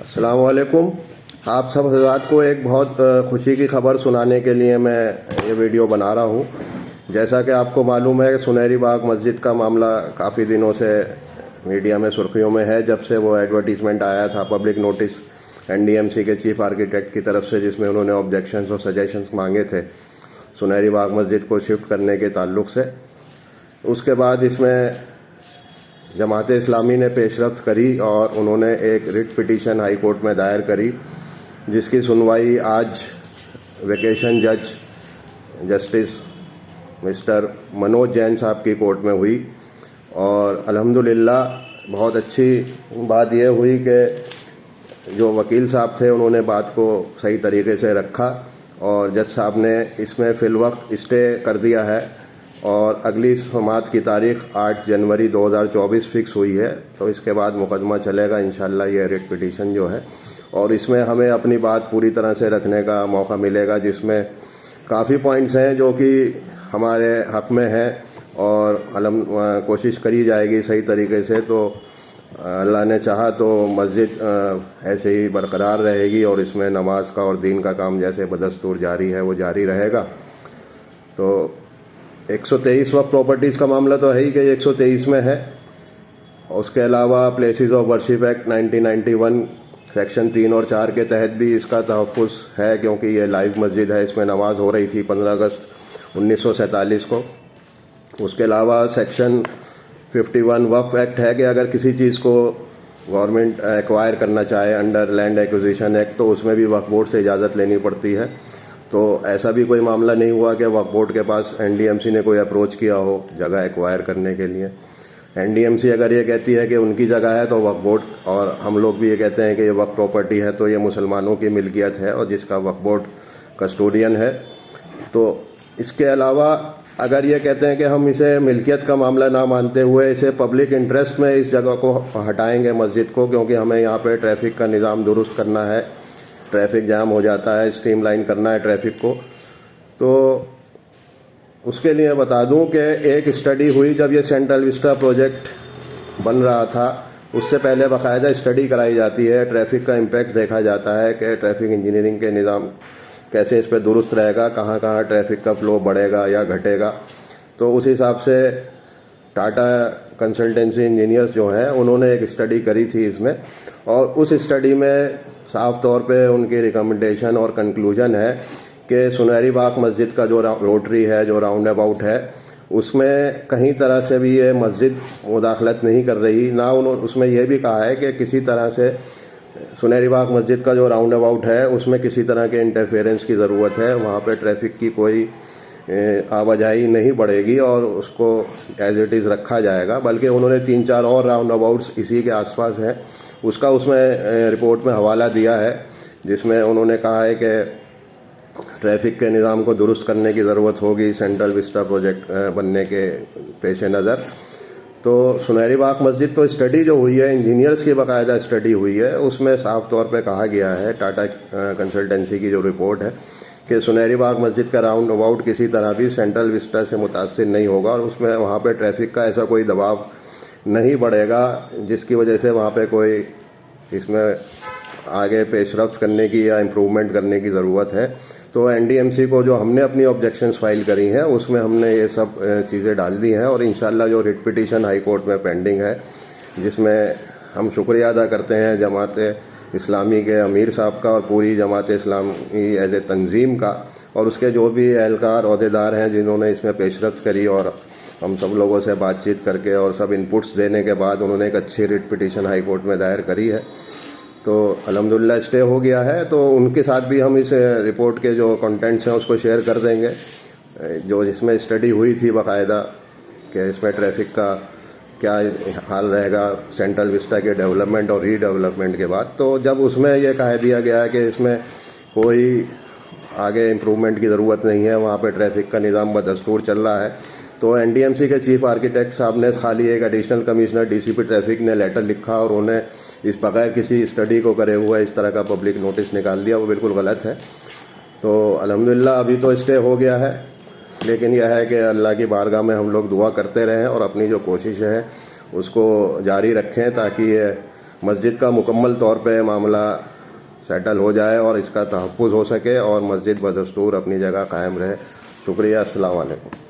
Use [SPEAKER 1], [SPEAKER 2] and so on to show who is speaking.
[SPEAKER 1] السلام علیکم. آپ سب حضرات کو ایک بہت خوشی کی خبر سنانے کے لیے میں یہ ویڈیو بنا رہا ہوں. جیسا کہ آپ کو معلوم ہے کہ سنہری باغ مسجد کا معاملہ کافی دنوں سے میڈیا میں سرخیوں میں ہے، جب سے وہ ایڈورٹیزمنٹ آیا تھا، پبلک نوٹس NDMC کے چیف آرکیٹیکٹ کی طرف سے، جس میں انہوں نے آبجیکشنز اور سجیشنز مانگے تھے سنہری باغ مسجد کو شفٹ کرنے کے تعلق سے. اس کے بعد اس میں جماعت اسلامی نے پیش رفت کری اور انہوں نے ایک ریٹ پٹیشن ہائی کورٹ میں دائر کری، جس کی سنوائی آج ویکیشن جج جسٹس مسٹر منوج جین صاحب کی کورٹ میں ہوئی. اور الحمدللہ بہت اچھی بات یہ ہوئی کہ جو وکیل صاحب تھے انہوں نے بات کو صحیح طریقے سے رکھا اور جج صاحب نے اس میں فی الوقت اسٹے کر دیا ہے اور اگلی سماعت کی تاریخ 8 جنوری 2024 فکس ہوئی ہے. تو اس کے بعد مقدمہ چلے گا انشاءاللہ یہ ریٹ پٹیشن جو ہے، اور اس میں ہمیں اپنی بات پوری طرح سے رکھنے کا موقع ملے گا، جس میں کافی پوائنٹس ہیں جو کہ ہمارے حق میں ہیں اور کوشش کری جائے گی صحیح طریقے سے. تو اللہ نے چاہا تو مسجد ایسے ہی برقرار رہے گی اور اس میں نماز کا اور دین کا کام جیسے بدستور جاری ہے وہ جاری رہے گا. تو 123 وقت پراپرٹیز کا معاملہ تو ہے ہی کہ 123 میں ہے. اس کے علاوہ places of worship act 1991 section 3 اور 4 کے تحت بھی اس کا تحفظ ہے، کیونکہ یہ لائیو مسجد ہے، اس میں نماز ہو رہی تھی 15 اگست 1947 کو. اس کے علاوہ سیکشن 51 وقف ایکٹ ہے کہ اگر کسی چیز کو گورنمنٹ ایکوائر کرنا چاہے انڈر لینڈ ایکوزیشن ایکٹ تو اس میں بھی وقف بورڈ سے اجازت لینی پڑتی ہے. تو ایسا بھی کوئی معاملہ نہیں ہوا کہ وقف بورڈ کے پاس NDMC نے کوئی اپروچ کیا ہو جگہ ایکوائر کرنے کے لیے. NDMC اگر یہ کہتی ہے کہ ان کی جگہ ہے تو وقف بورڈ، اور ہم لوگ بھی یہ کہتے ہیں کہ یہ وقف پراپرٹی ہے تو یہ مسلمانوں کی ملکیت ہے اور جس کا وقف بورڈ کسٹوڈین ہے. تو اس کے علاوہ اگر یہ کہتے ہیں کہ ہم اسے ملکیت کا معاملہ نہ مانتے ہوئے اسے پبلک انٹرسٹ میں اس جگہ کو ہٹائیں گے مسجد کو، کیونکہ ہمیں یہاں پہ ٹریفک کا نظام درست کرنا ہے، ٹریفک جام ہو جاتا ہے، اسٹریم لائن کرنا ہے ٹریفک کو. تو اس کے لیے بتا دوں کہ ایک اسٹڈی ہوئی جب یہ سینٹرل وسٹا پروجیکٹ بن رہا تھا، اس سے پہلے باقاعدہ اسٹڈی کرائی جاتی ہے، ٹریفک کا امپیکٹ دیکھا جاتا ہے کہ ٹریفک انجینئرنگ کے نظام کیسے اس پہ درست رہے گا، کہاں کہاں ٹریفک کا فلو بڑھے گا یا گھٹے گا. تو اس حساب سے ٹاٹا کنسلٹنسی انجینئرز جو ہیں انہوں نے ایک اسٹڈی کری تھی اس میں، اور اس اسٹڈی میں صاف طور پہ ان کی ریکمنڈیشن اور کنکلوژن ہے کہ سنہری باغ مسجد کا جو روٹری ہے، جو راؤنڈ اباؤٹ ہے، اس میں کہیں طرح سے بھی یہ مسجد مداخلت نہیں کر رہی. نہ انہوں اس میں یہ بھی کہا ہے کہ کسی طرح سے سنہری باغ مسجد کا جو راؤنڈ اباؤٹ ہے اس میں کسی طرح کے انٹرفیئرنس کی ضرورت ہے، وہاں پہ ٹریفک کی کوئی آواجائی نہیں بڑھے گی اور اس کو ایز اٹ از رکھا جائے گا. بلکہ انہوں نے 3-4 اور راؤنڈ اباؤٹس اسی کے آس پاس ہیں، اس کا اس میں رپورٹ میں حوالہ دیا ہے، جس میں انہوں نے کہا ہے کہ ٹریفک کے نظام کو درست کرنے کی ضرورت ہوگی سینٹرل وسٹا پروجیکٹ بننے کے پیش نظر. تو سنہری باغ مسجد تو اسٹڈی جو ہوئی ہے، انجینئرز کی باقاعدہ اسٹڈی ہوئی ہے، اس میں صاف طور پہ کہا گیا ہے، ٹاٹا کنسلٹنسی کی جو رپورٹ ہے، کہ سنہری باغ مسجد کا راؤنڈ اباؤٹ کسی طرح بھی سینٹرل وسٹا سے متاثر نہیں ہوگا اور اس میں وہاں پہ ٹریفک کا ایسا کوئی دباؤ نہیں بڑھے گا جس کی وجہ سے وہاں پہ کوئی اس میں آگے پیش رفت کرنے کی یا امپروومنٹ کرنے کی ضرورت ہے. تو NDMC کو جو ہم نے اپنی آبجیکشنز فائل کری ہیں اس میں ہم نے یہ سب چیزیں ڈال دی ہیں، اور انشاءاللہ جو ریٹ پٹیشن ہائی کورٹ میں پینڈنگ ہے، جس میں ہم شکریہ ادا کرتے ہیں جماعت اسلامی کے امیر صاحب کا اور پوری جماعت اسلامی ایز اے تنظیم کا، اور اس کے جو بھی اہلکار عہدیدار ہیں جنہوں نے اس میں پیش رفت کری، اور ہم سب لوگوں سے بات چیت کر کے اور سب انپٹس دینے کے بعد انہوں نے ایک اچھی ریٹ پٹیشن ہائی کورٹ میں دائر کری ہے. تو الحمدللہ اسٹے ہو گیا ہے. تو ان کے ساتھ بھی ہم اس رپورٹ کے جو کنٹینٹس ہیں اس کو شیئر کر دیں گے، جو جس میں اسٹڈی ہوئی تھی باقاعدہ کہ اس میں ٹریفک کا کیا حال رہے گا سینٹرل وسٹا کے ڈیولپمنٹ اور ری ڈیولپمنٹ کے بعد. تو جب اس میں یہ کہہ دیا گیا ہے کہ اس میں کوئی آگے امپروومنٹ کی ضرورت نہیں ہے، وہاں پہ ٹریفک کا نظام بدستور چل رہا ہے، تو NDMC کے چیف آرکیٹیکٹ صاحب نے خالی ایک ایڈیشنل کمشنر DCP ٹریفک نے لیٹر لکھا اور انہیں اس بغیر کسی اسٹڈی کو کرے ہوا اس طرح کا پبلک نوٹس نکال دیا. وہ بالکل غلط ہے. تو الحمدللہ ابھی تو اسٹے ہو گیا ہے، لیکن یہ ہے کہ اللہ کی بارگاہ میں ہم لوگ دعا کرتے رہیں اور اپنی جو کوشش ہے اس کو جاری رکھیں تاکہ یہ مسجد کا مکمل طور پہ معاملہ سیٹل ہو جائے اور اس کا تحفظ ہو سکے اور مسجد بدستور اپنی جگہ قائم رہے. شکریہ. السلام علیکم.